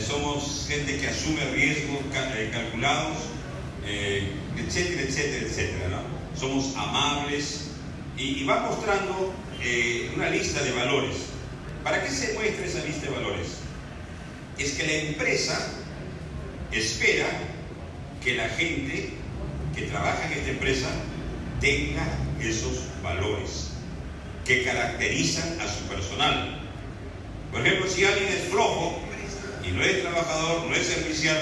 somos gente que asume riesgos calculados, etcétera, etcétera, etcétera, ¿no? Somos amables y va mostrando una lista de valores. ¿Para qué se muestra esa lista de valores? Es que la empresa espera que la gente que trabaja en esta empresa tenga esos valores que caracterizan a su personal. Por ejemplo, si alguien es flojo y no es trabajador, no es servicial,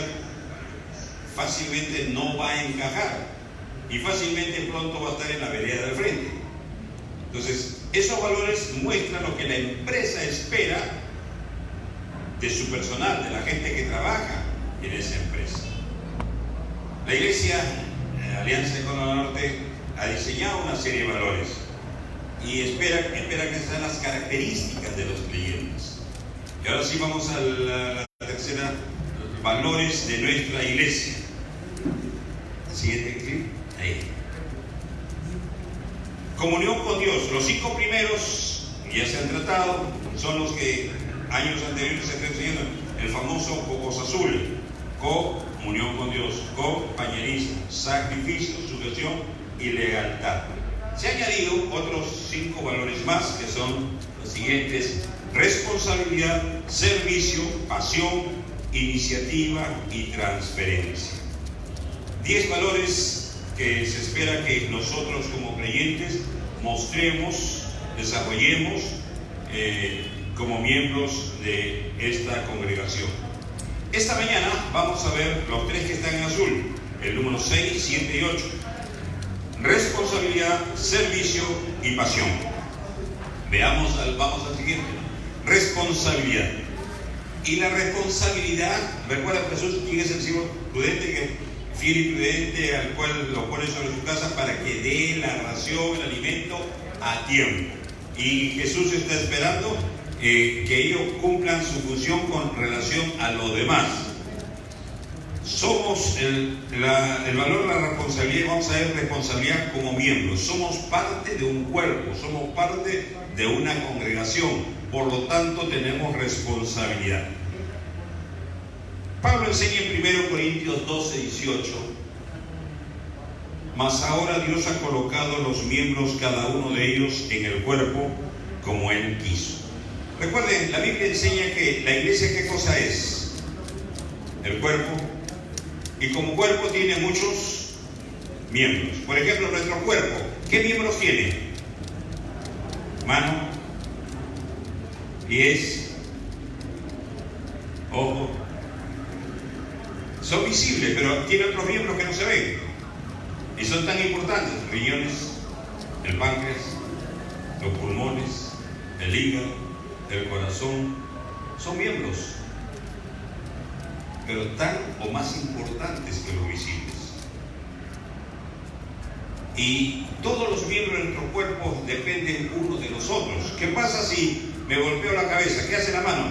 fácilmente no va a encajar y fácilmente pronto va a estar en la vereda del frente. Entonces, esos valores muestran lo que la empresa espera de su personal, de la gente que trabaja en esa empresa. La Iglesia Alianza de Cono Norte ha diseñado una serie de valores y espera que sean las características de los creyentes. Y ahora sí vamos a la tercera, valores de nuestra iglesia. Siguiente clip, ahí. Comunión con Dios. Los 5 primeros ya se han tratado, son los que años anteriores se está enseñando, el famoso Cocos Azul. Comunión con Dios, compañerismo, sacrificio, sujeción y lealtad. Se han añadido otros 5 valores más que son los siguientes: responsabilidad, servicio, pasión, iniciativa y transferencia. 10 valores que se espera que nosotros como creyentes mostremos, desarrollemos como miembros de esta congregación. Esta mañana vamos a ver los 3 que están en azul, el número 6, 7 y 8. Responsabilidad, servicio y pasión. Vamos al siguiente. Responsabilidad. Y la responsabilidad, recuerda Jesús, ¿quién es el siervo prudente, fiel y prudente, al cual lo pone sobre su casa para que dé la ración, el alimento a tiempo? Y Jesús está esperando que ellos cumplan su función con relación a lo demás. Somos el valor de la responsabilidad. Vamos a ver responsabilidad como miembros. Somos parte de un cuerpo, somos parte de una congregación, por lo tanto tenemos responsabilidad. Pablo enseña en 1 Corintios 12, 18: mas ahora Dios ha colocado los miembros, cada uno de ellos, en el cuerpo como Él quiso. Recuerden, la Biblia enseña que la iglesia, ¿qué cosa es? El cuerpo. Y como cuerpo tiene muchos miembros. Por ejemplo, nuestro cuerpo, ¿qué miembros tiene? Mano, pies, ojo. Son visibles, pero tiene otros miembros que no se ven. Y son tan importantes: riñones, el páncreas, los pulmones, el hígado, el corazón. Son miembros, pero tan o más importantes que los visibles. Y todos los miembros de nuestro cuerpo dependen unos de los otros. ¿Qué pasa si me golpeo la cabeza? ¿Qué hace la mano?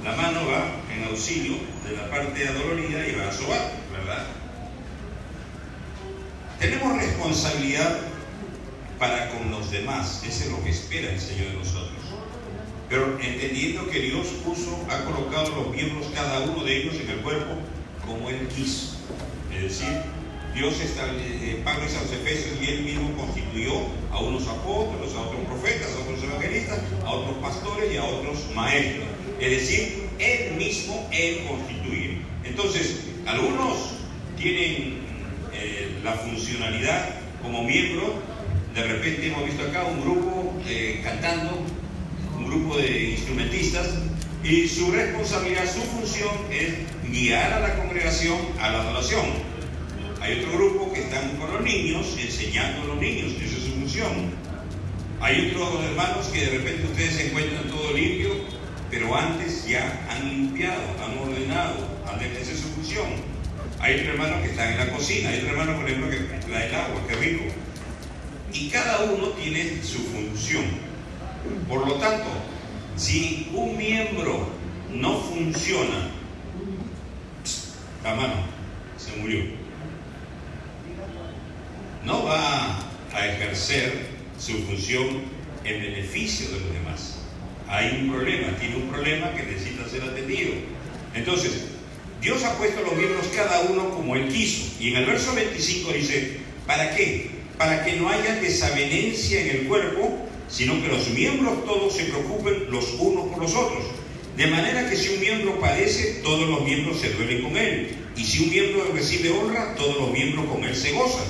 La mano va en auxilio de la parte adolorida y va a sobar, ¿verdad? Tenemos responsabilidad para con los demás. Eso es lo que espera el Señor de nosotros. Pero entendiendo que Dios ha colocado los miembros, cada uno de ellos, en el cuerpo como Él quiso. Es decir, Dios Pablo dice a los Efesios, y Él mismo constituyó a unos apóstoles, a otros profetas, a otros evangelistas, a otros pastores y a otros maestros. Es decir, Él mismo, Él constituye. Entonces, algunos tienen la funcionalidad como miembro. De repente hemos visto acá un grupo cantando, un grupo de instrumentistas, y su responsabilidad, su función es guiar a la congregación a la adoración. Hay otro grupo que están con los niños, enseñando a los niños, esa es su función. Hay otros hermanos que de repente ustedes se encuentran todo limpio, pero antes ya han limpiado, han ordenado, esa es su función. Hay otro hermano que está en la cocina, hay otro hermano, por ejemplo, que trae el agua, qué rico. Y cada uno tiene su función. Por lo tanto, si un miembro no funciona, la mano se murió. No va a ejercer su función en beneficio de los demás. hay un problema, tiene un problema que necesita ser atendido. Entonces, Dios ha puesto los miembros cada uno como Él quiso. Y en el verso 25 dice, ¿para qué? Para que no haya desavenencia en el cuerpo, sino que los miembros todos se preocupen los unos por los otros. De manera que si un miembro padece, todos los miembros se duelen con él. Y si un miembro recibe honra, todos los miembros con él se gozan.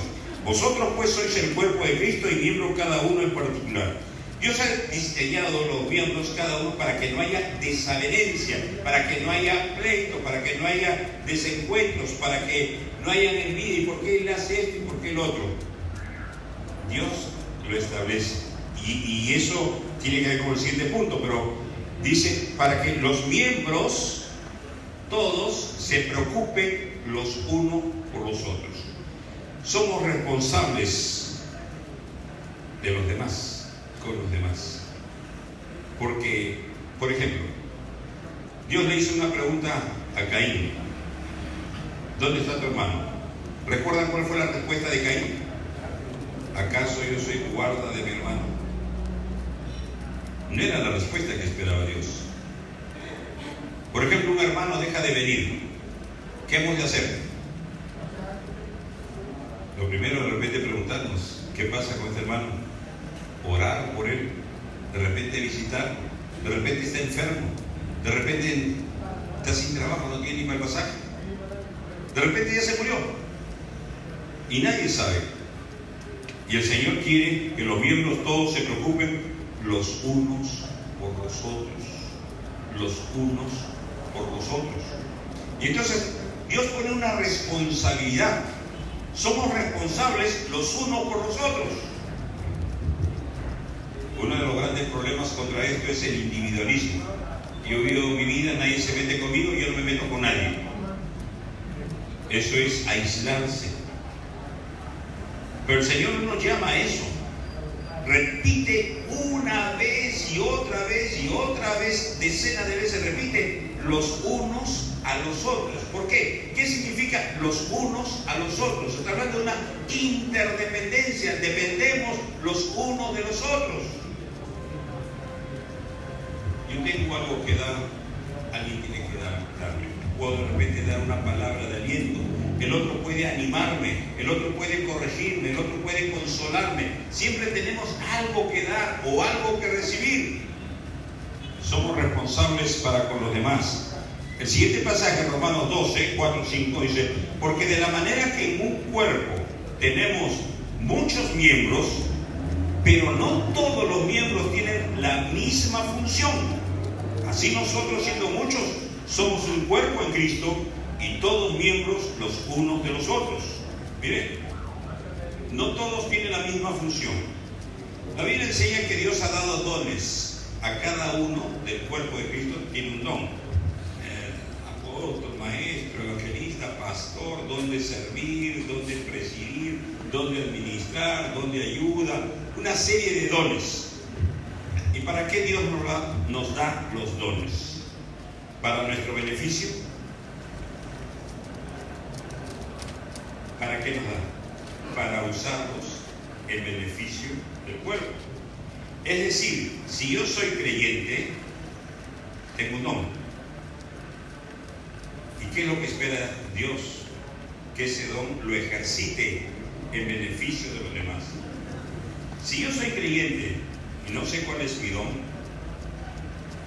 Vosotros pues sois el cuerpo de Cristo y miembro cada uno en particular. Dios ha diseñado los miembros cada uno para que no haya desavenencia, para que no haya pleito, para que no haya desencuentros, para que no haya envidia. ¿Y por qué él hace esto y por qué el otro? Dios lo establece. Y eso tiene que ver con el siguiente punto, pero dice, para que los miembros todos se preocupen los unos por los otros. Somos responsables de los demás, con los demás. Porque, por ejemplo, Dios le hizo una pregunta a Caín. ¿Dónde está tu hermano? ¿Recuerdan cuál fue la respuesta de Caín? ¿Acaso yo soy guarda de mi hermano? No era la respuesta que esperaba Dios. Por ejemplo, un hermano deja de venir. ¿Qué hemos de hacer? Lo primero, de repente preguntarnos, ¿qué pasa con este hermano? Orar por él, de repente visitar, de repente está enfermo, de repente está sin trabajo, no tiene ni para el pasaje, de repente ya se murió y nadie sabe. Y el Señor quiere que los miembros todos se preocupen los unos por los otros, los unos por los otros. Y entonces Dios pone una responsabilidad. Somos responsables los unos por los otros. Uno de los grandes problemas contra esto es el individualismo. Yo vivo mi vida, nadie se mete conmigo, yo no me meto con nadie. Eso es aislarse. Pero el Señor no nos llama a eso. Repite una vez y otra vez y otra vez, decenas de veces repite, los unos a los otros. ¿Por qué? ¿Qué significa los unos a los otros? Está hablando de una interdependencia, dependemos los unos de los otros. Yo tengo algo que dar, alguien tiene que darme. Puedo de repente dar una palabra de aliento, el otro puede animarme, el otro puede corregirme, el otro puede consolarme. Siempre tenemos algo que dar o algo que recibir. Somos responsables para con los demás. El siguiente pasaje, Romanos 12, 4, 5, dice, porque de la manera que en un cuerpo tenemos muchos miembros, pero no todos los miembros tienen la misma función. Así nosotros, siendo muchos, somos un cuerpo en Cristo y todos miembros los unos de los otros. Miren, no todos tienen la misma función. La Biblia enseña que Dios ha dado dones. A cada uno del cuerpo de Cristo tiene un don. Apóstol, maestro, evangelista, pastor, don de servir, don de presidir, don de administrar, don de ayuda, una serie de dones. ¿Y para qué Dios nos da los dones? ¿Para nuestro beneficio? ¿Para qué nos da? Para usarlos en beneficio del cuerpo. Es decir, si yo soy creyente, tengo un don. ¿Y qué es lo que espera Dios? Que ese don lo ejercite en beneficio de los demás. Si yo soy creyente y no sé cuál es mi don,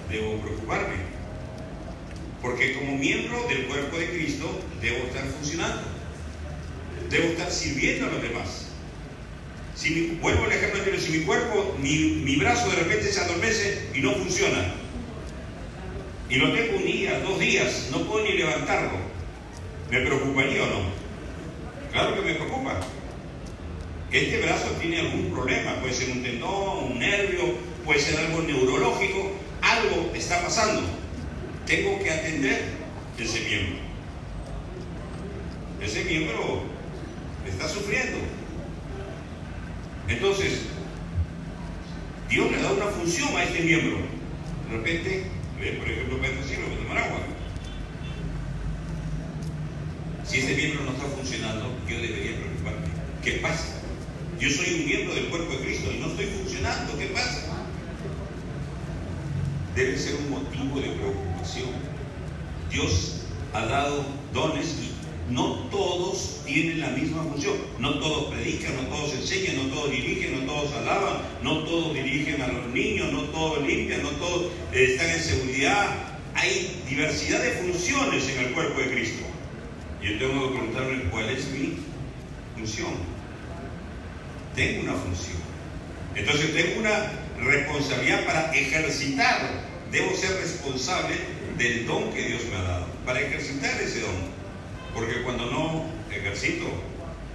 debo preocuparme. Porque como miembro del cuerpo de Cristo, debo estar funcionando. Debo estar sirviendo a los demás. Vuelvo al ejemplo anterior, si mi cuerpo, mi brazo de repente se adormece y no funciona, y lo tengo un día, 2 días, no puedo ni levantarlo, ¿me preocuparía o no? Claro que me preocupa. Este brazo tiene algún problema, puede ser un tendón, un nervio, puede ser algo neurológico, algo está pasando. Tengo que atender ese miembro. Ese miembro está sufriendo. Entonces, Dios le da una función a este miembro. De repente, por ejemplo, para este cielo, para tomar agua. Si este miembro no está funcionando, yo debería preocuparme. ¿Qué pasa? Yo soy un miembro del cuerpo de Cristo y no estoy funcionando. ¿Qué pasa? debe ser un motivo de preocupación. Dios ha dado dones y no todos tienen la misma función. No todos predican, no todos enseñan, no todos dirigen, no todos alaban, no todos dirigen a los niños, no todos limpian, no todos están en seguridad. Hay diversidad de funciones en el cuerpo de Cristo. Yo tengo que preguntarme cuál es mi función. Tengo una función. Entonces tengo una responsabilidad para ejercitar. Debo ser responsable del don que Dios me ha dado, para ejercitar ese don. Porque cuando no ejercito,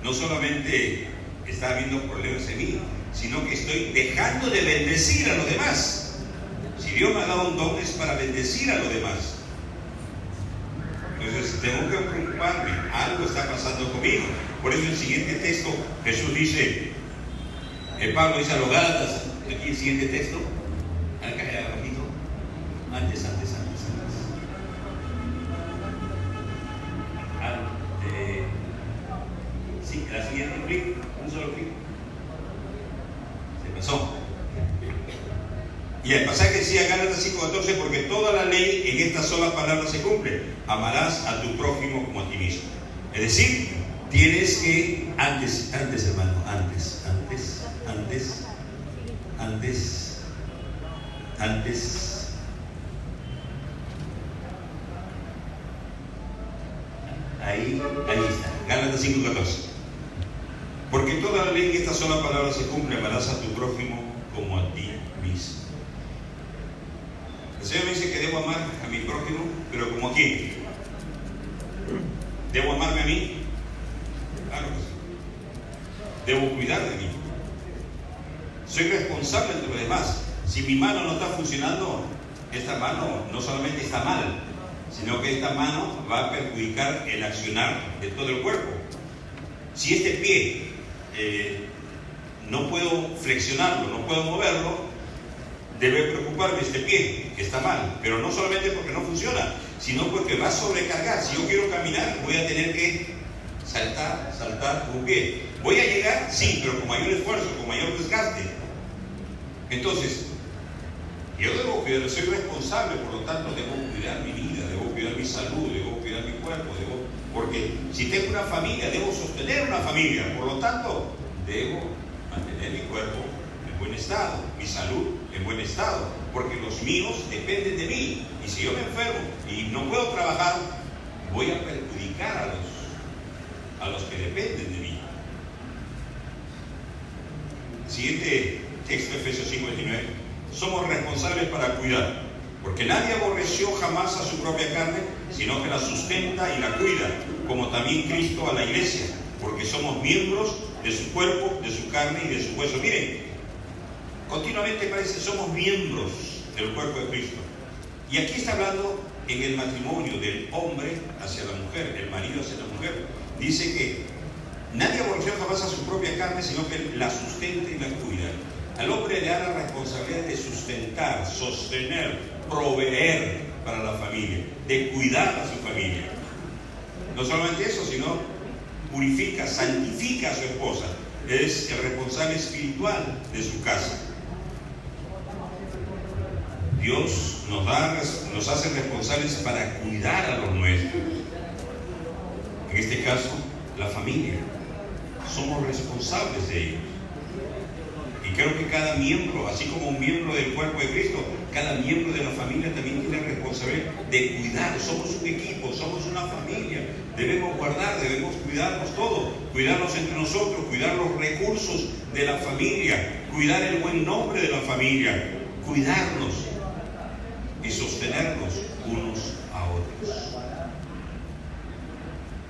no solamente está habiendo problemas en mí, sino que estoy dejando de bendecir a los demás. Si Dios me ha dado un don es para bendecir a los demás. Entonces tengo que preocuparme, algo está pasando conmigo. Por eso el siguiente texto, Jesús dice, Pablo dice a los Gálatas, aquí el siguiente texto, acá abajito, antes. Sí, la siguiente clic, un solo clic. Se pasó. Y el pasaje decía Gálatas 5:14, porque toda la ley en esta sola palabra se cumple: amarás a tu prójimo como a ti mismo. Es decir, tienes que, antes hermano, antes. Ahí está, Gálatas 5:14. Porque toda la ley en esta sola palabra se cumple: amarás a tu prójimo como a ti mismo. El Señor me dice que debo amar a mi prójimo, pero ¿como a quién? ¿Debo amarme a mí? Claro que sí. Debo cuidar de mí. Soy responsable de los demás. Si mi mano no está funcionando, esta mano no solamente está mal, sino que esta mano va a perjudicar el accionar de todo el cuerpo. Si este pie no puedo flexionarlo, no puedo moverlo, debe preocuparme este pie, que está mal, pero no solamente porque no funciona, sino porque va a sobrecargar. Si yo quiero caminar, voy a tener que saltar un pie. ¿Voy a llegar? Sí, pero con mayor esfuerzo, con mayor desgaste. Entonces, yo debo cuidar, soy responsable, por lo tanto debo cuidar mi vida, debo cuidar mi salud, debo cuidar mi cuerpo, porque si tengo una familia, debo sostener una familia, por lo tanto, debo mantener mi cuerpo en buen estado, mi salud en buen estado, porque los míos dependen de mí, y si yo me enfermo y no puedo trabajar, voy a perjudicar a los que dependen de mí. Siguiente texto, Efesios 5:29. Somos responsables para cuidar, porque nadie aborreció jamás a su propia carne, sino que la sustenta y la cuida, como también Cristo a la iglesia, porque somos miembros de su cuerpo, de su carne y de su hueso. Miren, continuamente parece somos miembros del cuerpo de Cristo. Y aquí está hablando en el matrimonio del hombre hacia la mujer, el marido hacia la mujer. Dice que nadie aborreció jamás a su propia carne, sino que la sustenta y la cuida. Al hombre le da la responsabilidad de sustentar, sostener, proveer para la familia, de cuidar a su familia. No solamente eso, sino purifica, santifica a su esposa. Es el responsable espiritual de su casa. Dios nos hace responsables para cuidar a los nuestros. En este caso, la familia. Somos responsables de ellos. Y creo que cada miembro, así como un miembro del cuerpo de Cristo, cada miembro de la familia también tiene responsabilidad de cuidar. Somos un equipo, somos una familia. Debemos guardar, debemos cuidarnos todos, cuidarnos entre nosotros, cuidar los recursos de la familia, cuidar el buen nombre de la familia, cuidarnos y sostenernos unos a otros.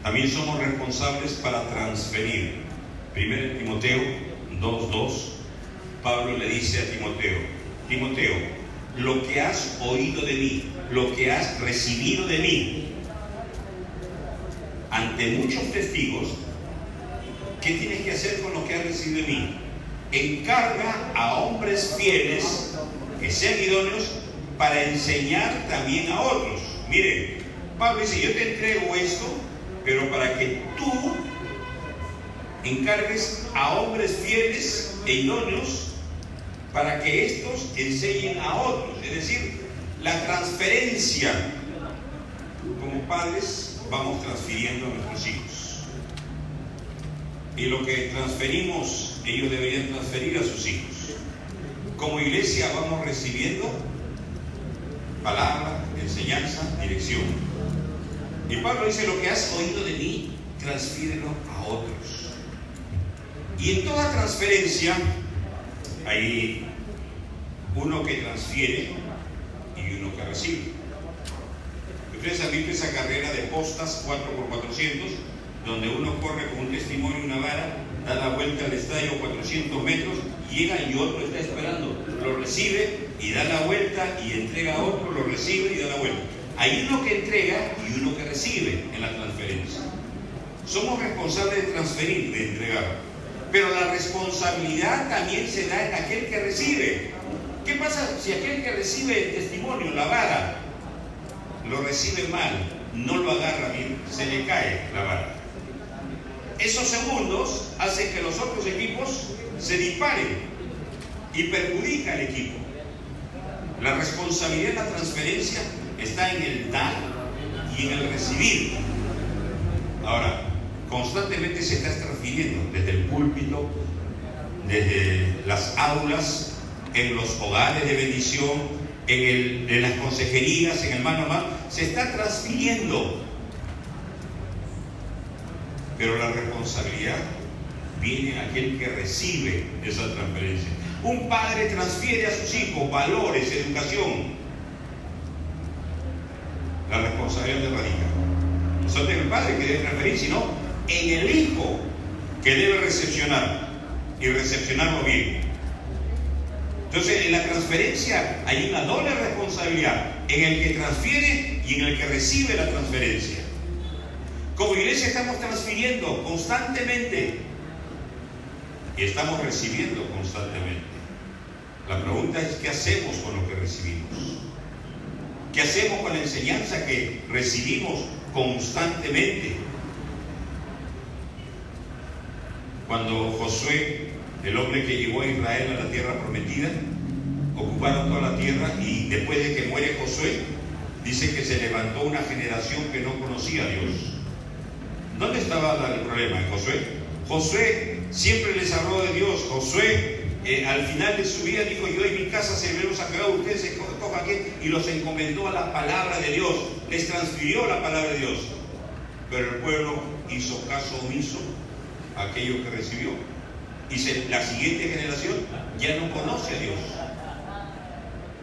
También somos responsables para transferir. 1 Timoteo 2:2. Pablo le dice a Timoteo: Timoteo, lo que has oído de mí, lo que has recibido de mí, ante muchos testigos, ¿qué tienes que hacer con lo que has recibido de mí? Encarga a hombres fieles que sean idóneos para enseñar también a otros. Miren, Pablo dice: yo te entrego esto, pero para que tú encargues a hombres fieles e idóneos para que estos enseñen a otros. Es decir, La transferencia, como padres, vamos transfiriendo a nuestros hijos. Y lo que transferimos, ellos deberían transferir a sus hijos. Como iglesia vamos recibiendo palabra, enseñanza, dirección. Y Pablo dice: lo que has oído de mí, transfírelo a otros. Y en toda transferencia hay uno que transfiere y uno que recibe. Ustedes han visto esa carrera de postas 4x400, donde uno corre con un testimonio y una vara, da la vuelta al estadio 400 metros, llega y otro está esperando, lo recibe y da la vuelta y entrega a otro, lo recibe y da la vuelta. Hay uno que entrega y uno que recibe en la transferencia. Somos responsables de transferir, de entregar, pero la responsabilidad también se da en aquel que recibe. ¿Qué pasa si aquel que recibe el testimonio, la vara, lo recibe mal, no lo agarra bien, se le cae la vara? Esos segundos hacen que los otros equipos se disparen y perjudica al equipo. La responsabilidad de la transferencia está en el dar y en el recibir. Ahora, constantemente se está transfiriendo desde el púlpito, desde las aulas, en los hogares de bendición, en las consejerías, en el mano a mano, se está transfiriendo. Pero la responsabilidad viene a aquel que recibe esa transferencia. Un padre transfiere a sus hijos valores, educación. La responsabilidad se radica no solo en el padre que debe transferir, sino en el hijo que debe recepcionar y recepcionarlo bien. Entonces, en la transferencia hay una doble responsabilidad, en el que transfiere y en el que recibe la transferencia. Como iglesia estamos transfiriendo constantemente y estamos recibiendo constantemente. La pregunta es: ¿qué hacemos con lo que recibimos? ¿Qué hacemos con la enseñanza que recibimos constantemente? Cuando Josué, el hombre que llevó a Israel a la tierra prometida, ocuparon toda la tierra, y después de que muere Josué, dice que se levantó una generación que no conocía a Dios. ¿Dónde estaba el problema en Josué? Josué siempre les habló de Dios. Josué al final de su vida dijo: yo y mi casa serviremos a Jehová, ustedes se cojan aquí, y los encomendó a la palabra de Dios, les transfirió la palabra de Dios. Pero el pueblo hizo caso omiso a aquello que recibió, y la siguiente generación ya no conoce a Dios.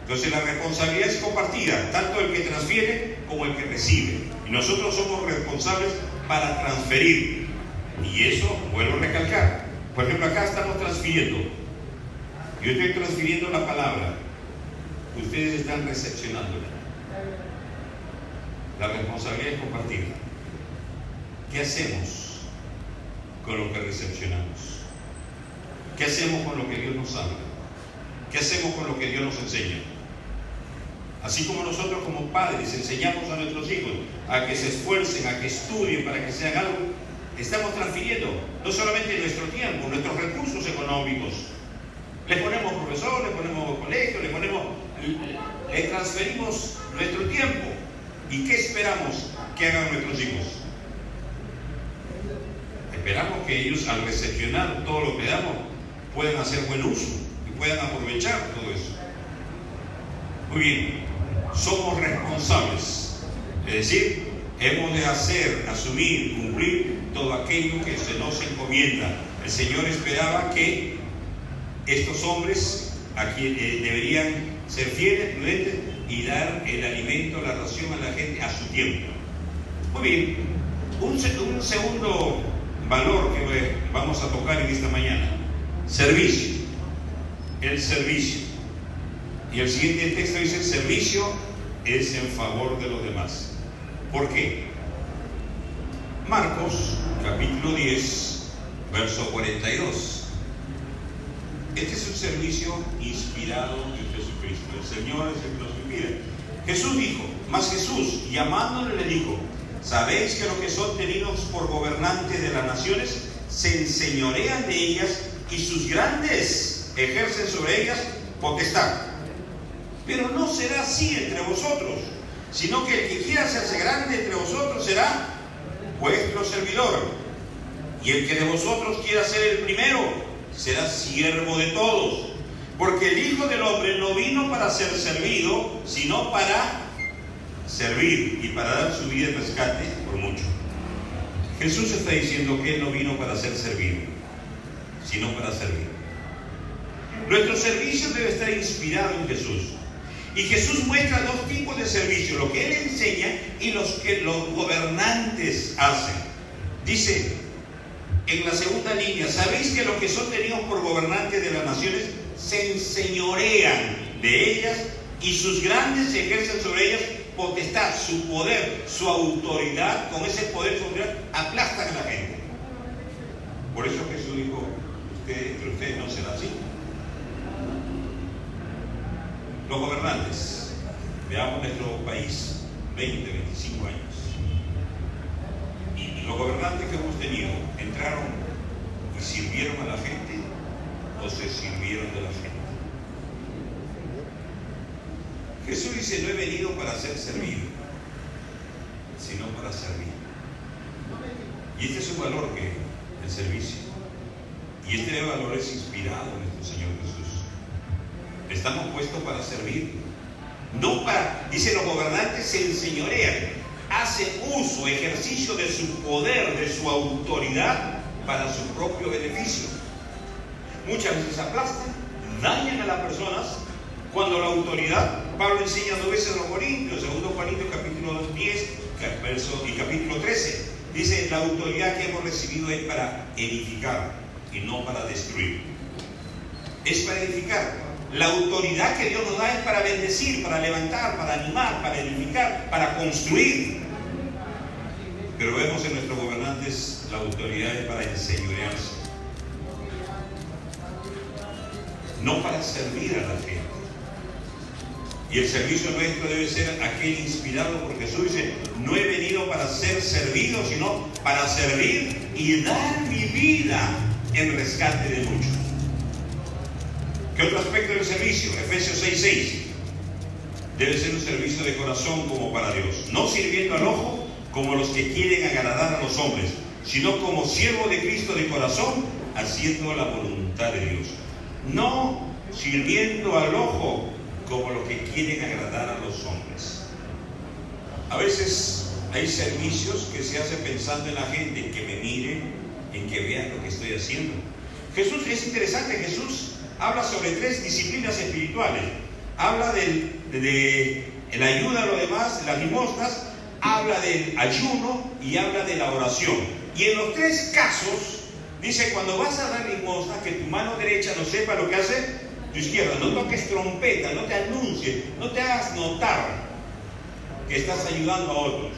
Entonces la responsabilidad es compartida, tanto el que transfiere como el que recibe, y nosotros somos responsables para transferir. Y eso vuelvo a recalcar. Por ejemplo, acá estamos transfiriendo. Yo estoy transfiriendo la palabra, ustedes están recepcionándola. La responsabilidad es compartida. ¿Qué hacemos con lo que recepcionamos? ¿Qué hacemos con lo que Dios nos habla? ¿Qué hacemos con lo que Dios nos enseña? Así como nosotros como padres enseñamos a nuestros hijos a que se esfuercen, a que estudien para que sean algo, estamos transfiriendo no solamente nuestro tiempo, nuestros recursos económicos. Les ponemos profesor, les ponemos colegio, les transferimos nuestro tiempo. ¿Y qué esperamos que hagan nuestros hijos? Esperamos que ellos, al recepcionar todo lo que damos, puedan hacer buen uso y puedan aprovechar todo eso. Muy bien, somos responsables, es decir, hemos de hacer, asumir, cumplir todo aquello que se nos encomienda. El Señor esperaba que estos hombres aquí deberían ser fieles, prudentes y dar el alimento, la ración a la gente a su tiempo. Muy bien, un segundo valor que vamos a tocar en esta mañana: servicio. El servicio. Y el siguiente texto dice: el servicio es en favor de los demás. ¿Por qué? Marcos capítulo 10 verso 42. Este es un servicio inspirado en Jesucristo. El Señor es el que nos inspira. Jesús dijo, mas Jesús, llamándole, le dijo: ¿sabéis que los que son tenidos por gobernantes de las naciones se enseñorean de ellas, y sus grandes ejercen sobre ellas potestad? Pero no será así entre vosotros, sino que el que quiera hacerse grande entre vosotros será vuestro servidor. Y el que de vosotros quiera ser el primero será siervo de todos. Porque el Hijo del Hombre no vino para ser servido, sino para servir y para dar su vida en rescate por mucho. Jesús está diciendo que Él no vino para ser servido, sino para servir. Nuestro servicio debe estar inspirado en Jesús. Y Jesús muestra dos tipos de servicio: lo que Él enseña y los que los gobernantes hacen. Dice en la segunda línea: sabéis que los que son tenidos por gobernantes de las naciones se enseñorean de ellas, y sus grandes ejercen sobre ellas potestad, su poder, su autoridad. Con ese poder, su autoridad, aplastan a la gente. Por eso Jesús dijo: entre ustedes no será así. Los gobernantes, veamos nuestro país, 20, 25 años. Los gobernantes que hemos tenido, ¿entraron y sirvieron a la gente o se sirvieron de la gente? Jesús dice: no he venido para ser servido, sino para servir. Y este es un valor que el servicio. Y este valor es inspirado en nuestro Señor Jesús. Estamos puestos para servir. No para, dice, los gobernantes se enseñorean, hacen uso, ejercicio de su poder, de su autoridad para su propio beneficio. Muchas veces aplastan, dañan a las personas, cuando la autoridad, Pablo enseña 2 veces a los Corintios, 2 Corintios capítulo 10 y capítulo 13, dice: la autoridad que hemos recibido es para edificar y no para destruir. Es para edificar. La autoridad que Dios nos da es para bendecir, para levantar, para animar, para edificar, para construir. Pero vemos en nuestros gobernantes la autoridad es para enseñorearse, no para servir a la gente. Y el servicio nuestro debe ser aquel inspirado por Jesús. Dice: no he venido para ser servido, sino para servir y dar mi vida en rescate de muchos. ¿Qué otro aspecto del servicio? Efesios 6:6. Debe ser un servicio de corazón como para Dios, no sirviendo al ojo como los que quieren agradar a los hombres, sino como siervo de Cristo de corazón, haciendo la voluntad de Dios. No sirviendo al ojo como los que quieren agradar a los hombres. A veces hay servicios que se hacen pensando en la gente, en que me miren, en que vean lo que estoy haciendo. Jesús, es interesante, Jesús habla sobre 3 disciplinas espirituales. Habla de la ayuda a los demás, las limosnas, habla del ayuno y habla de la oración. Y en los 3 casos, dice: cuando vas a dar limosna, que tu mano derecha no sepa lo que hace tu izquierda. No toques trompeta, no te anuncies, no te hagas notar que estás ayudando a otros.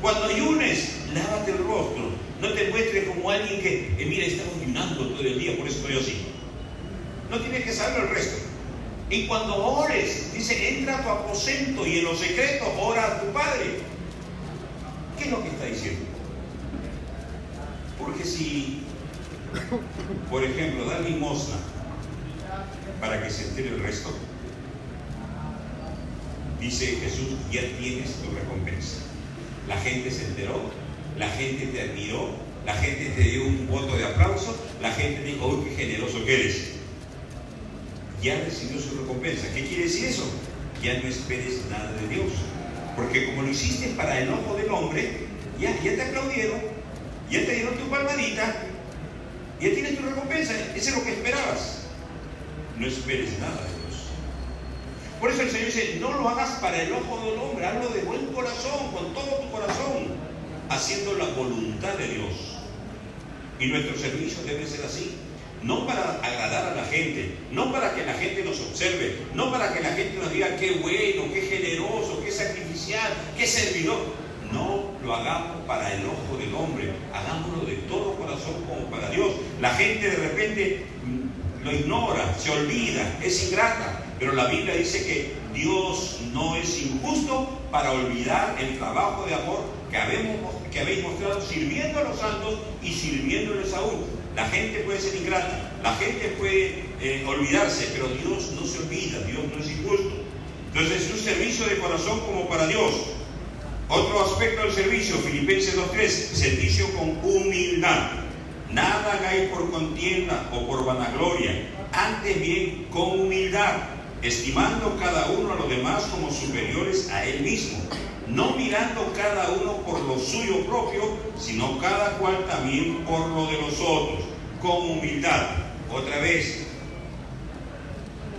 Cuando ayunes, lávate el rostro. No te muestres como alguien que mira, estaba ayunando todo el día, por eso estoy así. No tienes que saber el resto. Y cuando ores, dice: entra a tu aposento y en los secretos ora a tu Padre. ¿Qué es lo que está diciendo? Porque si, por ejemplo, dar limosna para que se entere el resto, dice Jesús: ya tienes tu recompensa. La gente se enteró, la gente te admiró, la gente te dio un voto de aplauso, la gente dijo: uy, qué generoso que eres. Ya recibió su recompensa. ¿Qué quiere decir eso? Ya no esperes nada de Dios, porque como lo hiciste para el ojo del hombre, ya te aplaudieron, ya te dieron tu palmadita, ya tienes tu recompensa. Eso es lo que esperabas. No esperes nada de Dios. Por eso el Señor dice: no lo hagas para el ojo del hombre, hazlo de buen corazón, con todo tu corazón, haciendo la voluntad de Dios. Y nuestro servicio debe ser así. No para agradar a la gente, no para que la gente nos observe, no para que la gente nos diga: qué bueno, qué generoso, qué sacrificial, qué servidor. No lo hagamos para el ojo del hombre, hagámoslo de todo corazón como para Dios. La gente de repente lo ignora, se olvida, es ingrata, pero la Biblia dice que Dios no es injusto para olvidar el trabajo de amor que habéis mostrado sirviendo a los santos y sirviéndoles aún. La gente puede ser ingrata, la gente puede olvidarse, pero Dios no se olvida, Dios no es injusto. Entonces es un servicio de corazón como para Dios. Otro aspecto del servicio, Filipenses 2:3, servicio con humildad. Nada hagáis por contienda o por vanagloria, antes bien con humildad, estimando cada uno a los demás como superiores a él mismo, no mirando cada uno por lo suyo propio, sino cada cual también por lo de los otros, con humildad. Otra vez,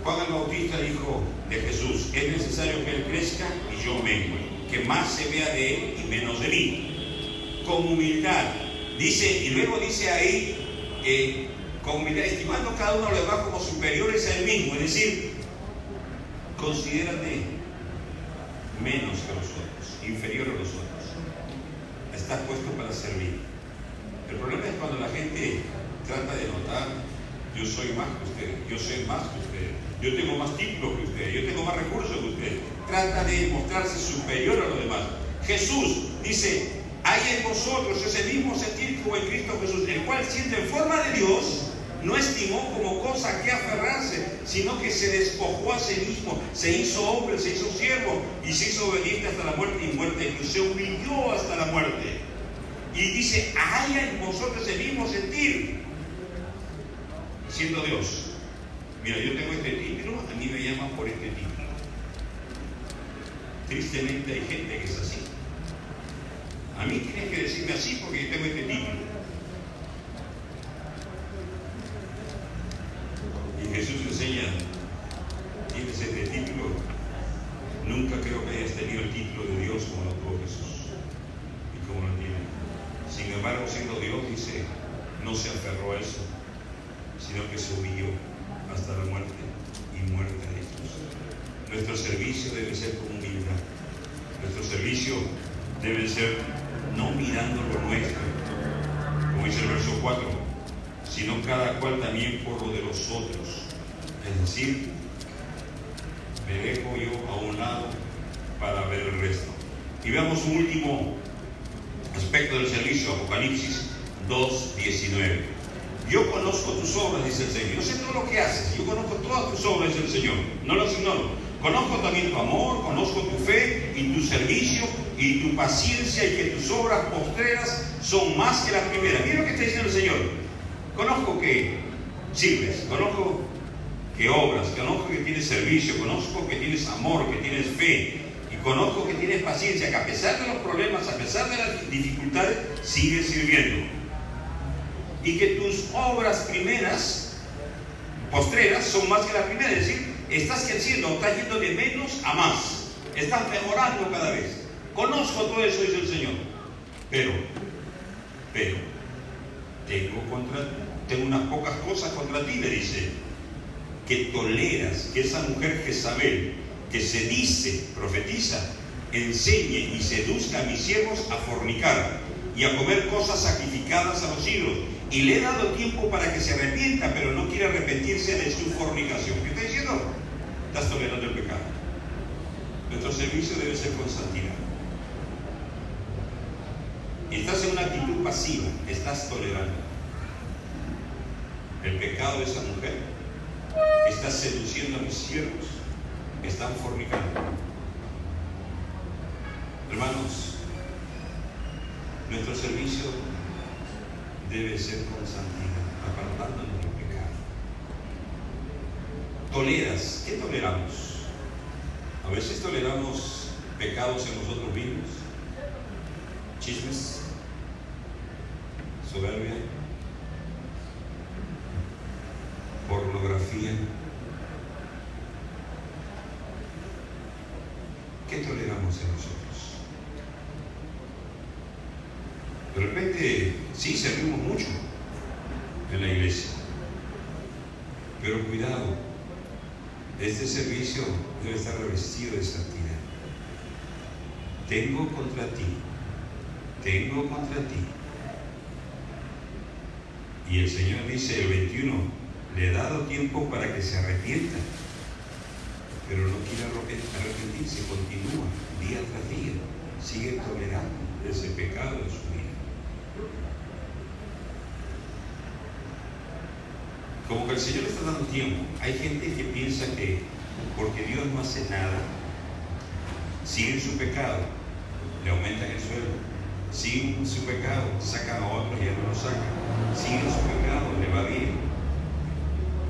Juan el Bautista dijo de Jesús: es necesario que él crezca y yo mengue, que más se vea de él y menos de mí. Con humildad. Dice, y luego dice ahí, con humildad, estimando cada uno a los demás como superiores a él mismo, es decir, considérate menos que los otros, inferior a los otros. Estás puesto para servir. El problema es cuando la gente trata de notar: yo soy más que ustedes, yo sé más que ustedes, yo tengo más títulos que ustedes, yo tengo más recursos que ustedes. Trata de mostrarse superior a los demás. Jesús dice: hay en vosotros ese mismo sentir que hubo en Cristo Jesús, el cual, siendo en forma de Dios, no estimó como cosa a que aferrarse, sino que se despojó a sí mismo, se hizo hombre, se hizo siervo y se hizo obediente hasta la muerte y muerte de cruz. Se humilló hasta la muerte. Y dice: haya en vosotros ese mismo sentir, siendo Dios. Mira, yo tengo este título, a mí me llaman por este título. Tristemente hay gente que es así. A mí tienes que decirme así porque yo tengo este título. Y Jesús enseña: tienes este título. Nunca creo que hayas tenido el título de Dios como lo tuvo Jesús y como lo tiene. Sin embargo, siendo Dios, dice, no se aferró a eso, sino que se humilló hasta la muerte y muerte de Jesús. Nuestro servicio debe ser con humildad. Nuestro servicio debe ser no mirando lo nuestro, como dice el verso 4, sino cada cual también por lo de los otros. Es decir, me dejo yo a un lado para ver el resto. Y veamos un último aspecto del servicio, Apocalipsis 2:19. Yo conozco tus obras, dice el Señor. Yo sé todo lo que haces. Yo conozco todas tus obras, dice el Señor. No las ignoro. Conozco también tu amor, conozco tu fe y tu servicio y tu paciencia, y que tus obras postreras son más que las primeras. Mira lo que está diciendo el Señor. Conozco que sirves, conozco que obras, conozco que tienes servicio, conozco que tienes amor, que tienes fe, y conozco que tienes paciencia, que a pesar de los problemas, a pesar de las dificultades, sigues sirviendo. Y que tus obras primeras, postreras, son más que las primeras. Es decir, estás creciendo, estás yendo de menos a más, estás mejorando cada vez. Conozco todo eso, dice el Señor. Pero, tengo unas pocas cosas contra ti, le dice: que toleras que esa mujer Jezabel, que se dice, profetiza, enseñe y seduzca a mis siervos a fornicar y a comer cosas sacrificadas a los ídolos. Y le he dado tiempo para que se arrepienta, pero no quiere arrepentirse de su fornicación. ¿Qué está diciendo? Estás tolerando el pecado. Nuestro servicio debe ser con santidad. Y estás en una actitud pasiva, estás tolerando el pecado de esa mujer, estás seduciendo a mis siervos, están fornicando. Hermanos, nuestro servicio debe ser con santidad, apartándonos del pecado. ¿Toleras? ¿Qué toleramos? A veces toleramos pecados en nosotros mismos, chismes, soberbia, pornografía. ¿Qué toleramos en nosotros? De repente, sí, servimos mucho en la iglesia, pero cuidado, este servicio debe estar revestido de santidad. Tengo contra ti. Y el Señor dice, el 21, le he dado tiempo para que se arrepienta, pero no quiere arrepentirse, continúa día tras día, sigue tolerando ese pecado de su vida. Como que el Señor le está dando tiempo. Hay gente que piensa que porque Dios no hace nada, sigue en su pecado, le aumentan el sueldo, sigue en su pecado, sacan a otros y ya no lo sacan, sigue en su pecado, le va bien,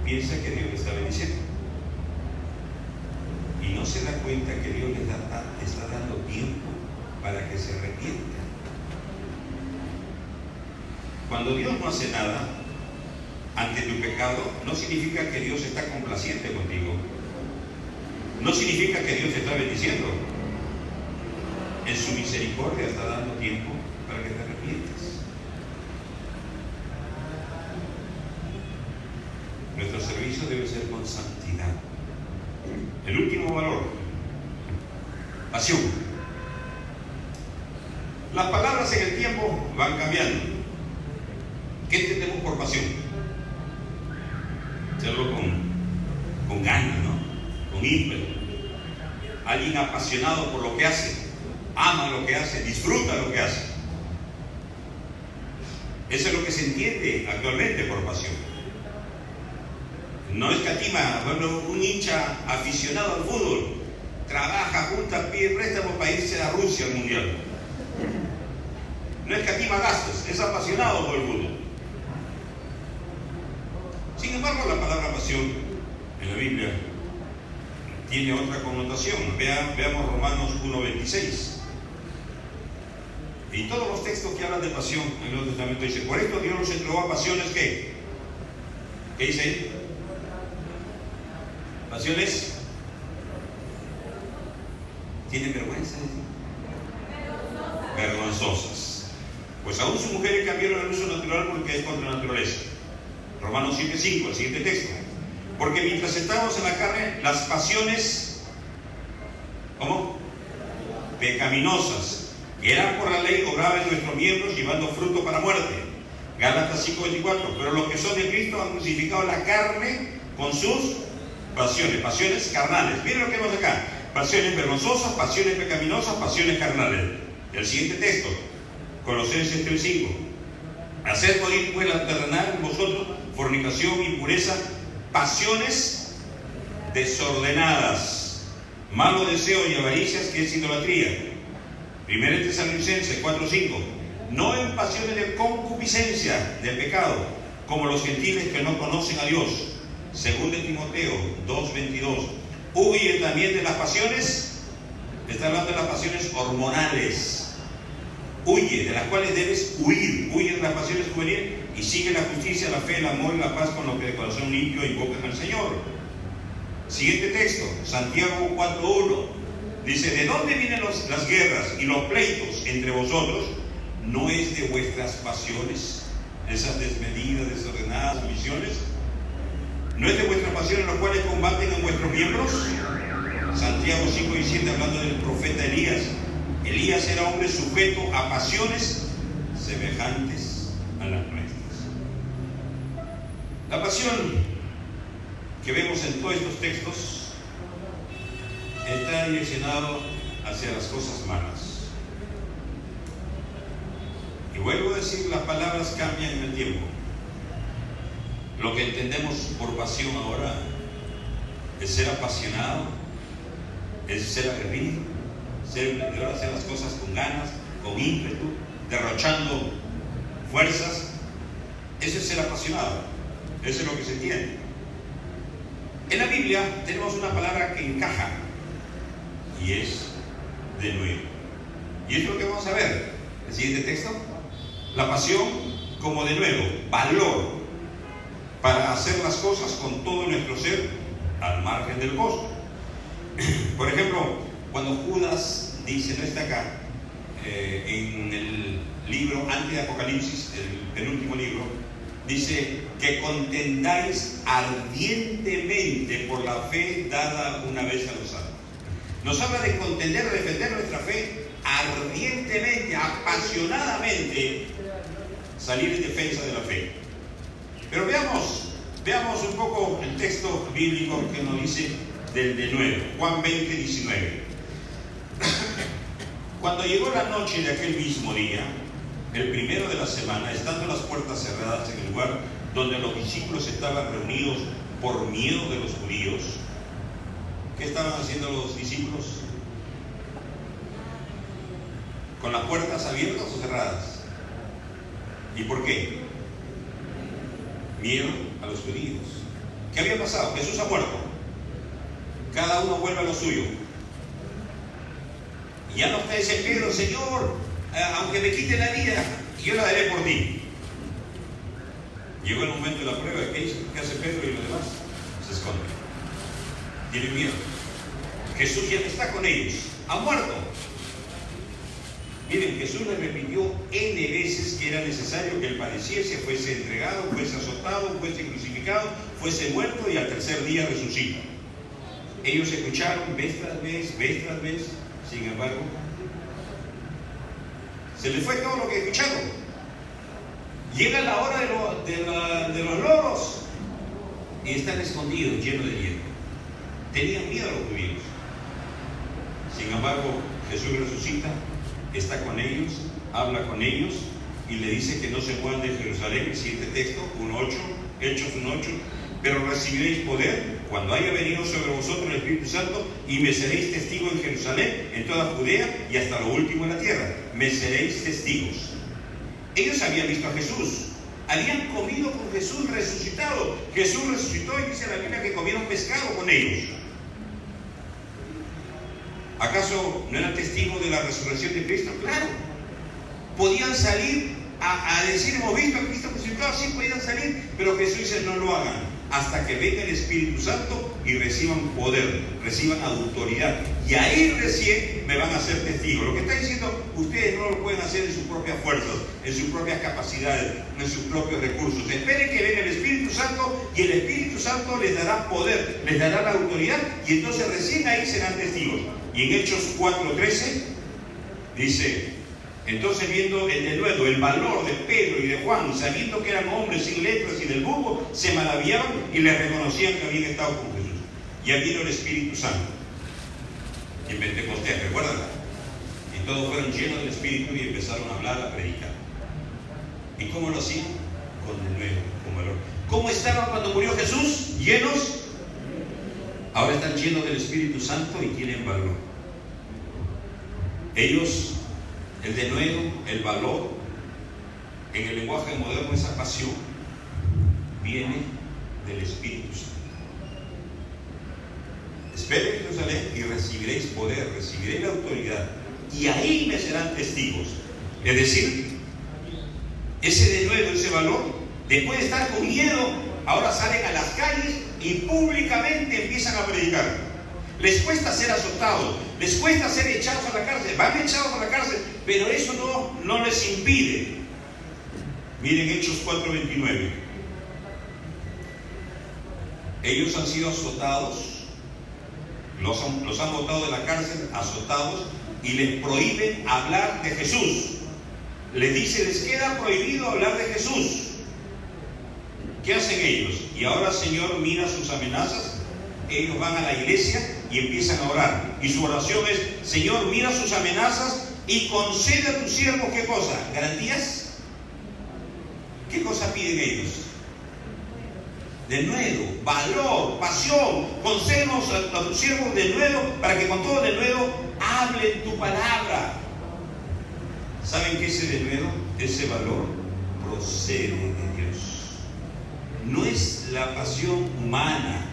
piensa que Dios le está bendiciendo y no se da cuenta que Dios le está dando tiempo para que se arrepienta. Cuando Dios no hace nada ante tu pecado, no significa que Dios está complaciente contigo, no significa que Dios te está bendiciendo. En su misericordia está dando tiempo para que te arrepientas. Nuestro servicio debe ser con santidad. El último valor, pasión. Las palabras en el tiempo van cambiando. ¿Qué entendemos por pasión? Hacerlo con ganas, ¿no? Con ímpetu. Alguien apasionado por lo que hace, ama lo que hace, disfruta lo que hace. Eso es lo que se entiende actualmente por pasión. No escatima. Bueno, un hincha aficionado al fútbol trabaja, junta, pide préstamo para irse a Rusia al mundial. No escatima gastos, es apasionado por el fútbol. Sin embargo, la palabra pasión en la Biblia tiene otra connotación. Veamos Romanos 1:26. Y todos los textos que hablan de pasión en el Nuevo Testamento dicen: por esto Dios nos entregó a pasiones que, ¿qué dice ahí? Pasiones tienen vergüenza, vergonzosas. Pues aún sus mujeres cambiaron el uso natural porque es contra la naturaleza. Romanos 7:5, el siguiente texto. Porque mientras estamos en la carne, las pasiones, ¿cómo? Pecaminosas, que eran por la ley, obraban en nuestros miembros, llevando fruto para muerte. Gálatas 5:24. Pero los que son de Cristo han crucificado la carne con sus pasiones, pasiones carnales. Miren lo que vemos acá: pasiones vergonzosas, pasiones pecaminosas, pasiones carnales. El siguiente texto, Colosenses 3:5. Haced morir pues la terrenal en vosotros, fornicación, impureza, pasiones desordenadas, malos deseos y avaricias, que es idolatría. 1 Tesalonicenses 4:5. No en pasiones de concupiscencia, de pecado, como los gentiles que no conocen a Dios. 2 Timoteo 2:22. Huye también de las pasiones, está hablando de las pasiones hormonales. Huye, de las cuales debes huir. Huye de las pasiones juveniles y sigue la justicia, la fe, el amor y la paz con los que de corazón limpio invocan al Señor. Siguiente texto, Santiago 4:1. Dice: ¿de dónde vienen las guerras y los pleitos entre vosotros? ¿No es de vuestras pasiones, esas desmedidas, desordenadas ambiciones? ¿No es de vuestras pasiones los cuales combaten en vuestros miembros? Santiago 5:7, hablando del profeta Elías. Elías era hombre sujeto a pasiones semejantes a las nuestras. La pasión que vemos en todos estos textos está direccionado hacia las cosas malas. Y vuelvo a decir, las palabras cambian en el tiempo. Lo que entendemos por pasión ahora es ser apasionado, es ser aguerrido, hacer las cosas con ganas, con ímpetu, derrochando fuerzas. Eso es ser apasionado, eso es lo que se entiende. En la Biblia tenemos una palabra que encaja y es de nuevo. Y esto es lo que vamos a ver. El siguiente texto: la pasión como de nuevo, valor para hacer las cosas con todo nuestro ser al margen del costo. Por ejemplo, cuando Judas dice, no está acá, en el libro antes de Apocalipsis, el penúltimo libro, dice que contendáis ardientemente por la fe dada una vez a los santos. Nos habla de contender, de defender nuestra fe ardientemente, apasionadamente, salir en defensa de la fe. Pero veamos un poco el texto bíblico que nos dice del de nuevo. Juan 20:19. Cuando llegó la noche de aquel mismo día, el primero de la semana, estando las puertas cerradas en el lugar donde los discípulos estaban reunidos por miedo de los judíos. ¿Qué estaban haciendo los discípulos? ¿Con las puertas abiertas o cerradas? ¿Y por qué? Miedo a los judíos. ¿Qué había pasado? Jesús ha muerto. Cada uno vuelve a lo suyo. Y ya no está ese Pedro, Señor, aunque me quite la vida, yo la daré por ti. Llegó el momento de la prueba. ¿Qué hace Pedro y los demás? Se esconden. Tienen miedo. Jesús ya no está con ellos. Ha muerto. Miren, Jesús les repitió N veces que era necesario que él padeciese, fuese entregado, fuese azotado, fuese crucificado, fuese muerto y al tercer día resucita. Ellos escucharon vez tras vez. Sin embargo, se les fue todo lo que escucharon. Llega la hora de los loros y están escondidos, llenos de hielo. Tenían miedo a los judíos. Sin embargo, Jesús resucita, está con ellos, habla con ellos y le dice que no se muevan de Jerusalén. El siguiente texto, 1:8, Hechos 1:8. Pero recibiréis poder cuando haya venido sobre vosotros el Espíritu Santo y me seréis testigos en Jerusalén, en toda Judea y hasta lo último de la tierra. Me seréis testigos. Ellos habían visto a Jesús, habían comido con Jesús resucitado. Jesús resucitó y dice la Biblia que comieron pescado con ellos. ¿Acaso no eran testigos de la resurrección de Cristo? Claro. Podían salir a decir, hemos visto a Cristo crucificado. Sí, podían salir, pero Jesús dice, no lo hagan hasta que venga el Espíritu Santo y reciban poder, reciban autoridad. Y ahí recién me van a ser testigos. Lo que está diciendo, ustedes no lo pueden hacer en sus propias fuerzas, en sus propias capacidades, en sus propios recursos. Esperen que venga el Espíritu Santo y el Espíritu Santo les dará poder, les dará la autoridad y entonces recién ahí serán testigos. Y en Hechos 4:13 dice, entonces viendo el denuedo, el valor de Pedro y de Juan, sabiendo que eran hombres sin letras y del vulgo, se maravillaban y les reconocían que habían estado con Jesús. Ya vino el Espíritu Santo en Pentecostés, recuerdan. Y todos fueron llenos del Espíritu y empezaron a hablar, a predicar. ¿Y cómo lo hacían? Con denuedo, con valor. ¿Cómo estaban cuando murió Jesús? Llenos. Ahora están llenos del Espíritu Santo y tienen valor. Ellos, el denuedo, el valor, en el lenguaje moderno, esa pasión, viene del Espíritu Santo. Esperen en Jerusalén y recibiréis poder, recibiréis la autoridad, y ahí me serán testigos. Es decir, ese denuedo, ese valor, después de estar con miedo, ahora salen a las calles y públicamente empiezan a predicar. Les cuesta ser azotados, les cuesta ser echados a la cárcel, van echados a la cárcel, pero eso no les impide. Miren Hechos 4:29. Ellos han sido azotados, los han botado de la cárcel, azotados, y les prohíben hablar de Jesús. Les dice, les queda prohibido hablar de Jesús. ¿Qué hacen ellos? Y ahora, Señor, mira sus amenazas. Ellos van a la iglesia y empiezan a orar. Y su oración es, Señor, mira sus amenazas y concede a tus siervos, ¿qué cosa? ¿Garantías? ¿Qué cosa piden ellos? Denuedo, valor, pasión. Concédenos a tus siervos denuedo para que con todo denuedo hablen tu palabra. ¿Saben que ese denuedo, ese valor, procede de Dios? No es la pasión humana,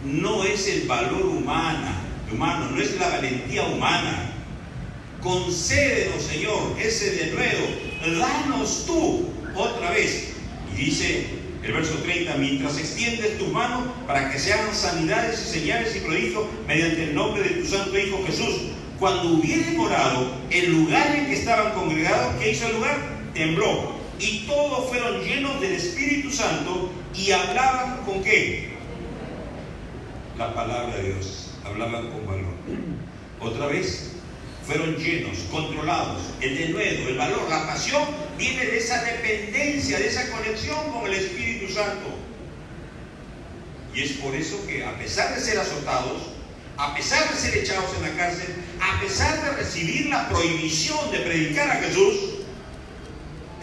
no es el valor humano, no es la valentía humana. Concédenos, Señor, ese denuedo, danos tú otra vez. Y dice el verso 30, mientras extiendes tu mano para que se hagan sanidades y señales y prodigios mediante el nombre de tu santo Hijo Jesús. Cuando hubieran orado, el lugar en que estaban congregados, ¿qué hizo el lugar? Tembló. Y todos fueron llenos del Espíritu Santo y hablaban ¿con qué? La palabra de Dios. Hablaban con valor. Otra vez, fueron llenos, controlados. El denuedo, el valor, la pasión viene de esa dependencia, de esa conexión con el Espíritu Santo. Y es por eso que a pesar de ser azotados, a pesar de ser echados en la cárcel, a pesar de recibir la prohibición de predicar a Jesús,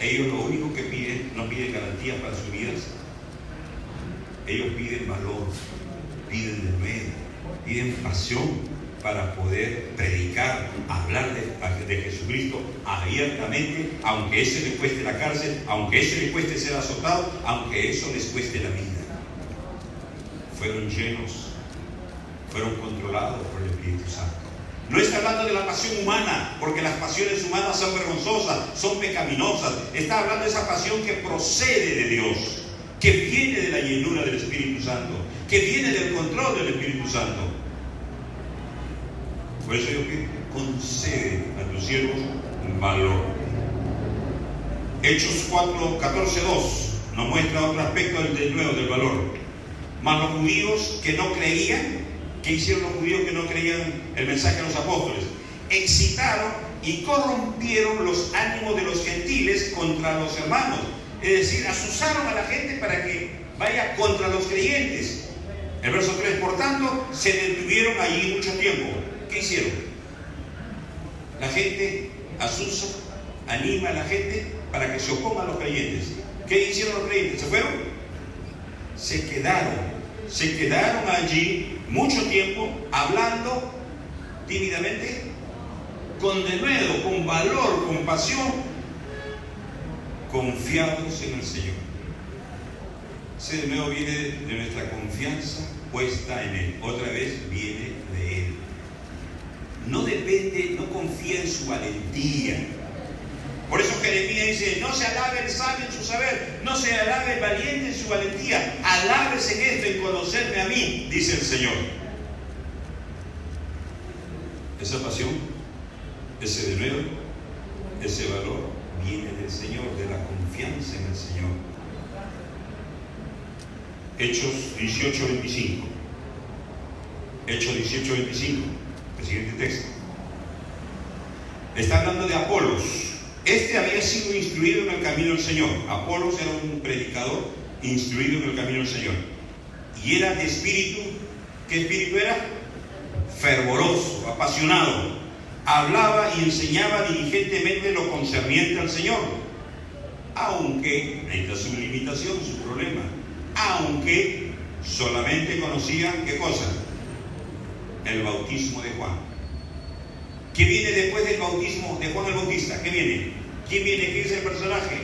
ellos lo único que piden, no piden garantías para sus vidas, ellos piden valor, piden denuedo, piden pasión para poder predicar, hablar de Jesucristo abiertamente, aunque eso les cueste la cárcel, aunque eso les cueste ser azotado, aunque eso les cueste la vida. Fueron llenos, fueron controlados por el Espíritu Santo. No está hablando de la pasión humana, porque las pasiones humanas son vergonzosas, son pecaminosas. Está hablando de esa pasión que procede de Dios, que viene de la llenura del Espíritu Santo, que viene del control del Espíritu Santo. Por eso yo pido, concede a tus siervos valor. Hechos 14:2 nos muestra otro aspecto del nuevo, del valor. Mas los judíos que no creían, ¿qué hicieron los judíos que no creían el mensaje de los apóstoles? Excitaron y corrompieron los ánimos de los gentiles contra los hermanos. Es decir, asusaron a la gente para que vaya contra los creyentes. El verso 3, por tanto, se detuvieron allí mucho tiempo. ¿Qué hicieron? La gente asusa, anima a la gente para que se opongan a los creyentes. ¿Qué hicieron los creyentes? ¿Se fueron? Se quedaron allí mucho tiempo hablando tímidamente, con denuedo, con valor, con pasión, confiados en el Señor. Ese denuedo viene de nuestra confianza puesta en Él. Otra vez viene de Él. No depende, no confía en su valentía. Por eso Jeremías dice, no se alabe el sabio en su saber, no se alabe el valiente en su valentía, alabes en esto, en conocerme a mí, dice el Señor. Esa pasión, ese denuedo, ese valor viene del Señor, de la confianza en el Señor. Hechos 18:25. Hechos 18:25, el siguiente texto. Está hablando de Apolos. Este había sido instruido en el camino del Señor. Apolos era un predicador instruido en el camino del Señor. Y era de espíritu, ¿qué espíritu era? Fervoroso, apasionado. Hablaba y enseñaba diligentemente lo concerniente al Señor. Aunque, ahí está su limitación, su problema. Aunque solamente conocían, ¿qué cosa? El bautismo de Juan. ¿Qué viene después del bautismo de Juan el Bautista? ¿Qué viene? ¿Quién viene? ¿Quién es el personaje?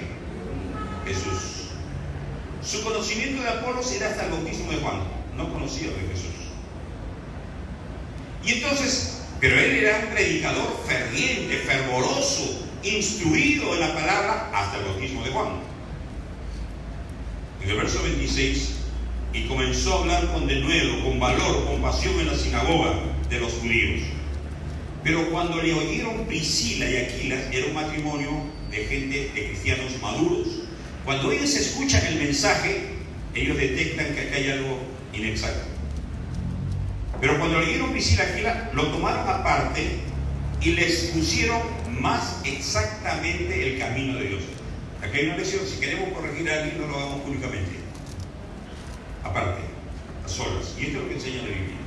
Jesús. Su conocimiento de Apolos era hasta el bautismo de Juan. No conocía de Jesús. Y entonces, pero él era un predicador ferviente, fervoroso, instruido en la palabra hasta el bautismo de Juan. En el verso 26, y comenzó a hablar con denuedo, con valor, con pasión en la sinagoga de los judíos. Pero cuando le oyeron Priscila y Aquila, era un matrimonio de gente, de cristianos maduros. Cuando ellos escuchan el mensaje, ellos detectan que acá hay algo inexacto. Pero cuando le oyeron Priscila y Aquila, lo tomaron aparte y les pusieron más exactamente el camino de Dios. Aquí hay una lección: si queremos corregir a alguien, no lo hagamos públicamente, aparte, a solas. Y esto es lo que enseña la Biblia.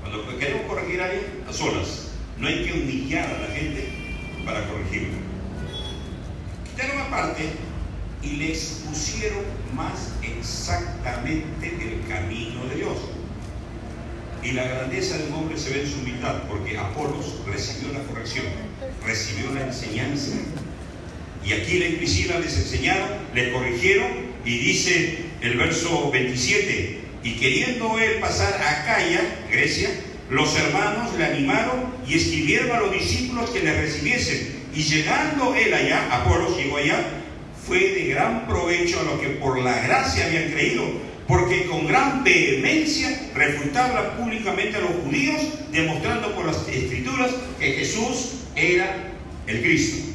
Cuando queremos corregir a alguien, a solas. No hay que humillar a la gente para corregirla. Quitaron aparte y le expusieron más exactamente el camino de Dios. Y la grandeza de un hombre se ve en su humildad, porque Apolos recibió la corrección, recibió la enseñanza. Y Aquila y Priscila les enseñaron, les corrigieron, y dice el verso 27, y queriendo él pasar a Acaya, Grecia, los hermanos le animaron y escribieron a los discípulos que le recibiesen. Y llegando él allá, Apolos llegó allá, fue de gran provecho a los que por la gracia habían creído, porque con gran vehemencia refutaba públicamente a los judíos, demostrando por las escrituras que Jesús era el Cristo.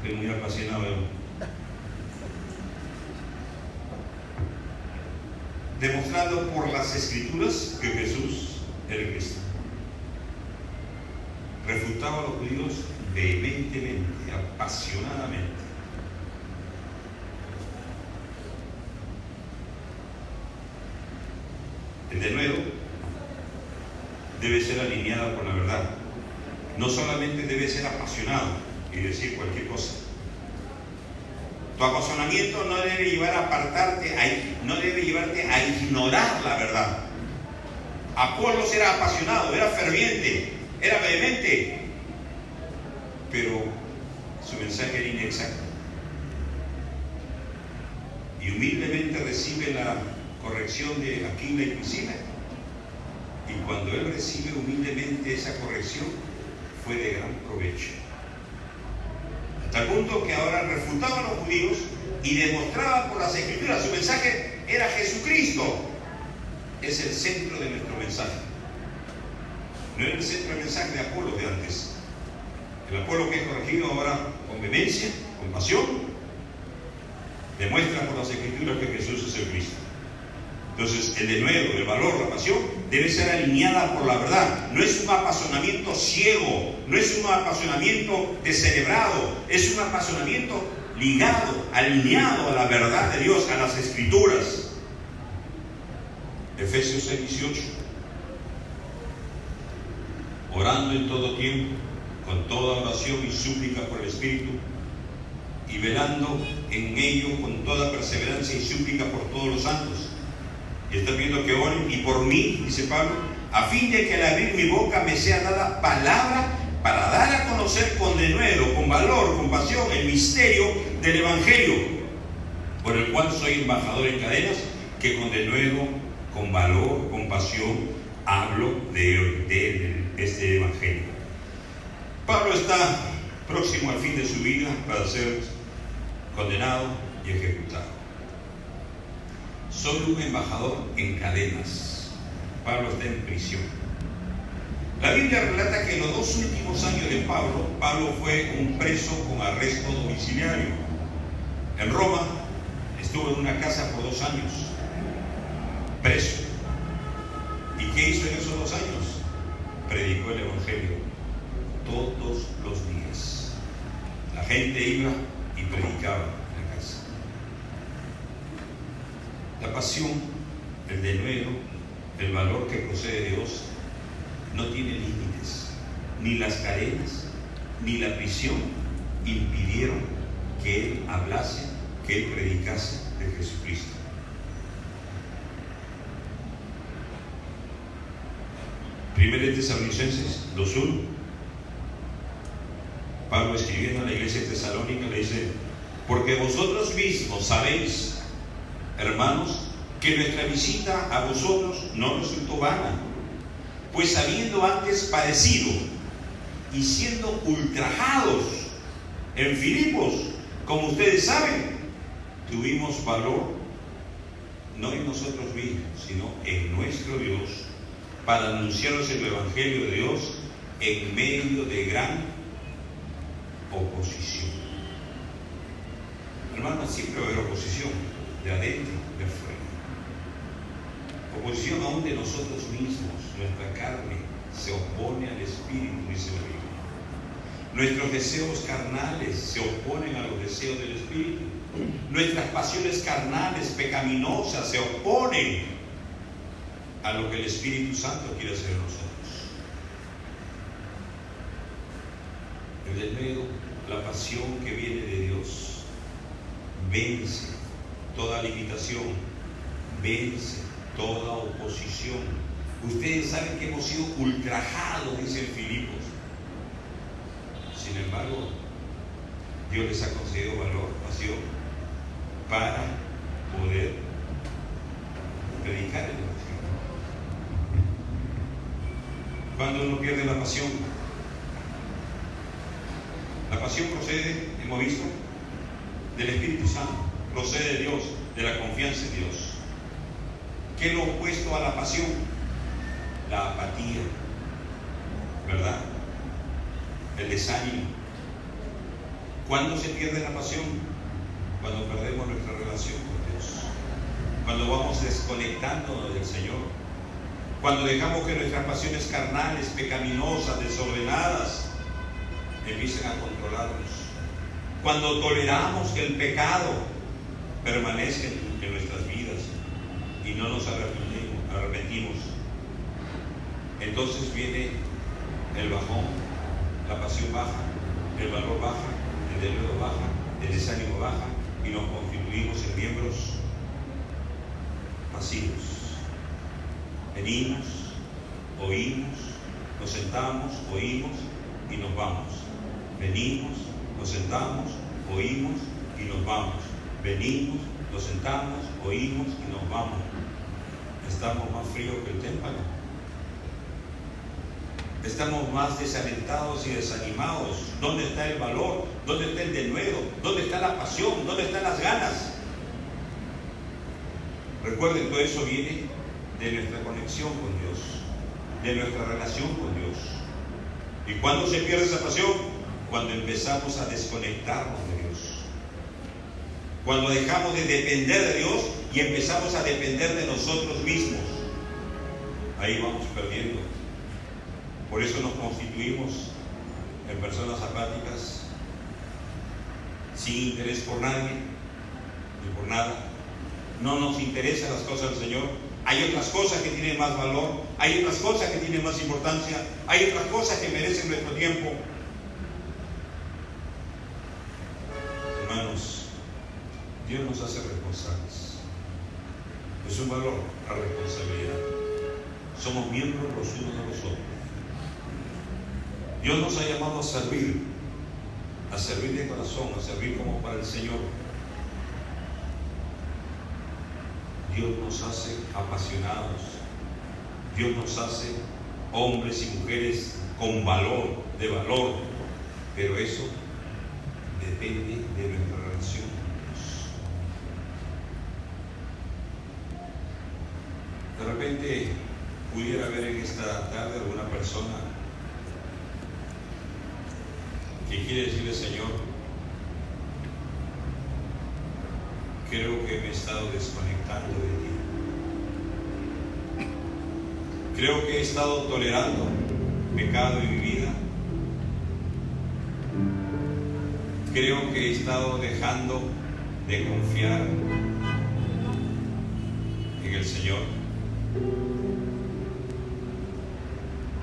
Estoy muy apasionado. Demostrando por las escrituras que Jesús era el Cristo. Refutaba a los judíos vehementemente, apasionadamente. El denuedo debe ser alineado con la verdad. No solamente debe ser apasionado y decir cualquier cosa. Tu apasionamiento no debe llevar a apartarte, no debe llevarte a ignorar la verdad. Apolos era apasionado, era ferviente, era vehemente, pero su mensaje era inexacto. Y humildemente recibe la corrección de Aquila y Priscila. Y cuando él recibe humildemente esa corrección, fue de gran provecho. Hasta el punto que ahora refutaba a los judíos y demostraba por las Escrituras. Su mensaje era Jesucristo. Es el centro de nuestro mensaje. No era el centro del mensaje de Apolo de antes. El Apolo que es corregido ahora con vehemencia, con pasión, demuestra por las Escrituras que Jesús es el Cristo. Entonces, el denuedo, el valor, la pasión debe ser alineada por la verdad. No es un apasionamiento ciego, no es un apasionamiento descerebrado, es un apasionamiento ligado, alineado a la verdad de Dios, a las Escrituras. Efesios 6:18. Orando en todo tiempo, con toda oración y súplica por el Espíritu, y velando en ello con toda perseverancia y súplica por todos los santos. Y está viendo que oren, y por mí, dice Pablo, a fin de que al abrir mi boca me sea dada palabra para dar a conocer con denuedo, con valor, con pasión, el misterio del Evangelio, por el cual soy embajador en cadenas, que con denuedo, con valor, con pasión, hablo de este Evangelio. Pablo está próximo al fin de su vida para ser condenado y ejecutado. Soy un embajador en cadenas. Pablo está en prisión. La Biblia relata que en los 2 últimos años de Pablo fue un preso con arresto domiciliario. En Roma estuvo en una casa por 2 años, preso. ¿Y qué hizo en esos 2 años? Predicó el Evangelio todos los días. La gente iba y predicaba en la casa. La pasión, el denuedo, el valor que procede de Dios no tiene límites. Ni las cadenas ni la prisión impidieron que él hablase, que él predicase de Jesucristo. Primera de Tesalonicenses 2:1. Pablo, escribiendo a la iglesia de Tesalónica, le dice: porque vosotros mismos sabéis, hermanos, que nuestra visita a vosotros no resultó vana, pues habiendo antes padecido y siendo ultrajados en Filipos, como ustedes saben, tuvimos valor, no en nosotros mismos, sino en nuestro Dios, para anunciaros el Evangelio de Dios en medio de gran oposición. Hermanos, siempre va a haber oposición, de adentro, de afuera. Oposición aún de nosotros mismos. Nuestra carne se opone al Espíritu, dice la Biblia. Nuestros deseos carnales se oponen a los deseos del Espíritu. Nuestras pasiones carnales, pecaminosas, se oponen a lo que el Espíritu Santo quiere hacer en nosotros. El desmeo, la pasión que viene de Dios, vence toda limitación, vence toda oposición. Ustedes saben que hemos sido ultrajados, dice en Filipos. Sin embargo, Dios les ha concedido valor, pasión, para poder predicar el Evangelio. Cuando uno pierde la pasión procede, hemos visto, del Espíritu Santo, procede de Dios, de la confianza en Dios. ¿Qué es lo opuesto a la pasión? La apatía, ¿verdad? El desánimo. ¿Cuándo se pierde la pasión? Cuando perdemos nuestra relación con Dios, cuando vamos desconectándonos del Señor, cuando dejamos que nuestras pasiones carnales, pecaminosas, desordenadas, empiecen a controlarnos, cuando toleramos que el pecado permanezca en nuestras vidas y no nos arrepentimos, entonces viene el bajón, la pasión baja, el valor baja, el deseo baja, el desánimo baja y nos constituimos en miembros pasivos. Venimos, oímos, nos sentamos, oímos y nos vamos. Venimos, nos sentamos, oímos y nos vamos. Venimos, nos sentamos, oímos y nos vamos. Estamos más fríos que el témpano. Estamos más desalentados y desanimados. ¿Dónde está el valor? ¿Dónde está el denuedo? ¿Dónde está la pasión? ¿Dónde están las ganas? Recuerden, todo eso viene de nuestra conexión con Dios, de nuestra relación con Dios. ¿Y cuándo se pierde esa pasión? Cuando empezamos a desconectarnos de Dios. Cuando dejamos de depender de Dios y empezamos a depender de nosotros mismos. Ahí vamos perdiendo. Por eso nos constituimos en personas apáticas, sin interés por nadie ni por nada. No nos interesan las cosas del Señor. Hay otras cosas que tienen más valor, hay otras cosas que tienen más importancia, hay otras cosas que merecen nuestro tiempo. Hermanos, Dios nos hace responsables. Es un valor, la responsabilidad. Somos miembros los unos de los otros. Dios nos ha llamado a servir de corazón, a servir como para el Señor. Dios nos hace apasionados. Dios nos hace hombres y mujeres con valor, de valor. Pero eso depende de nuestra relación con Dios. De repente pudiera haber en esta tarde alguna persona que quiere decirle: Señor, creo que me he estado desconectando de ti. Creo que he estado tolerando pecado en mi vida. Creo que he estado dejando de confiar en el Señor.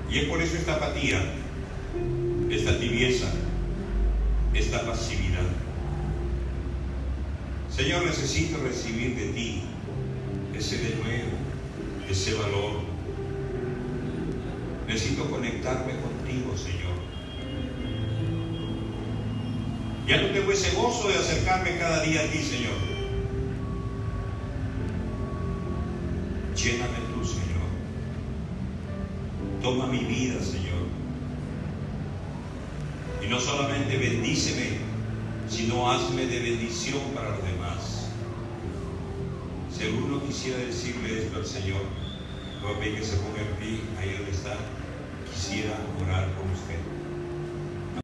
Y es por eso esta apatía, esta tibieza, esta pasividad. Señor, necesito recibir de ti ese denuedo, ese valor. Necesito conectarme contigo, Señor. Ya no tengo ese gozo de acercarme cada día a ti, Señor. Lléname tú, Señor. Toma mi vida, Señor. Y no solamente bendíceme, sino hazme de bendición para los demás. Si alguno quisiera decirle esto al Señor, voy a pedir que se ponga en pie ahí donde está. Quisiera orar por usted.